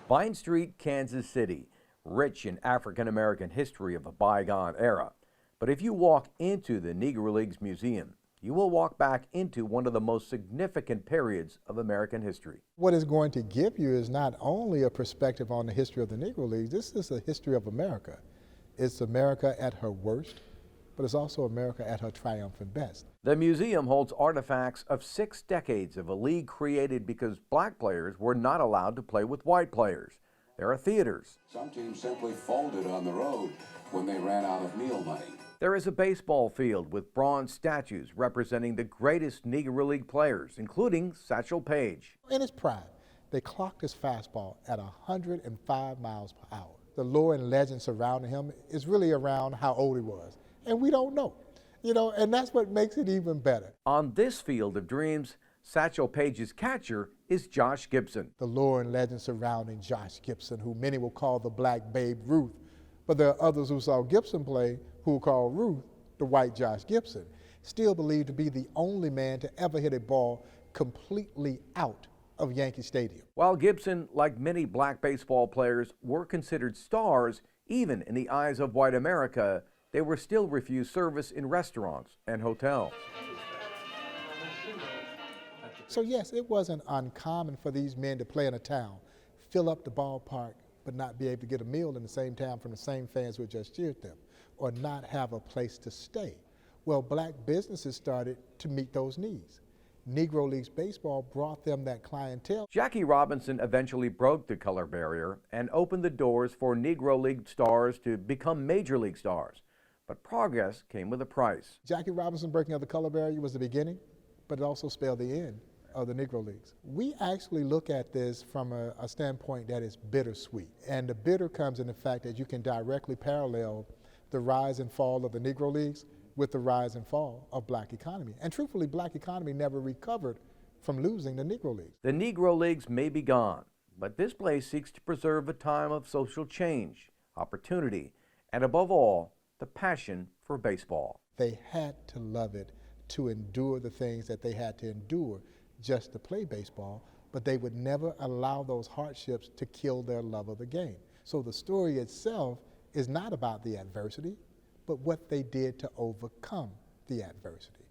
Vine Street, Kansas City, rich in African American history of a bygone era. But if you walk into the Negro Leagues Museum, you will walk back into one of the most significant periods of American history. What it's going to give you is not only a perspective on the history of the Negro Leagues, this is a history of America. It's America at her worst, but it's also America at her triumphant best. The museum holds artifacts of 6 decades of a league created because black players were not allowed to play with white players. There are theaters. Some teams simply folded on the road when they ran out of meal money. There is a baseball field with bronze statues representing the greatest Negro League players, including Satchel Paige. In his prime, they clocked his fastball at 105 miles per hour. The lore and legend surrounding him is really around how old he was, and we don't know. And that's what makes it even better. On this field of dreams, Satchel Paige's catcher is Josh Gibson. The lore and legend surrounding Josh Gibson, who many will call the Black Babe Ruth, but there are others who saw Gibson play who will call Ruth the white Josh Gibson, still believed to be the only man to ever hit a ball completely out of Yankee Stadium. While Gibson, like many black baseball players, were considered stars, even in the eyes of white America, they were still refused service in restaurants and hotels. So yes, it wasn't uncommon for these men to play in a town, fill up the ballpark, but not be able to get a meal in the same town from the same fans who just cheered them, or not have a place to stay. Well, black businesses started to meet those needs. Negro Leagues baseball brought them that clientele. Jackie Robinson eventually broke the color barrier and opened the doors for Negro League stars to become Major League stars. But progress came with a price. Jackie Robinson breaking of the color barrier was the beginning, but it also spelled the end of the Negro Leagues. We actually look at this from a standpoint that is bittersweet. And the bitter comes in the fact that you can directly parallel the rise and fall of the Negro Leagues with the rise and fall of black economy. And truthfully, black economy never recovered from losing the Negro Leagues. The Negro Leagues may be gone, but this place seeks to preserve a time of social change, opportunity, and above all, the passion for baseball. They had to love it to endure the things that they had to endure just to play baseball, but they would never allow those hardships to kill their love of the game. So the story itself is not about the adversity, but what they did to overcome the adversity.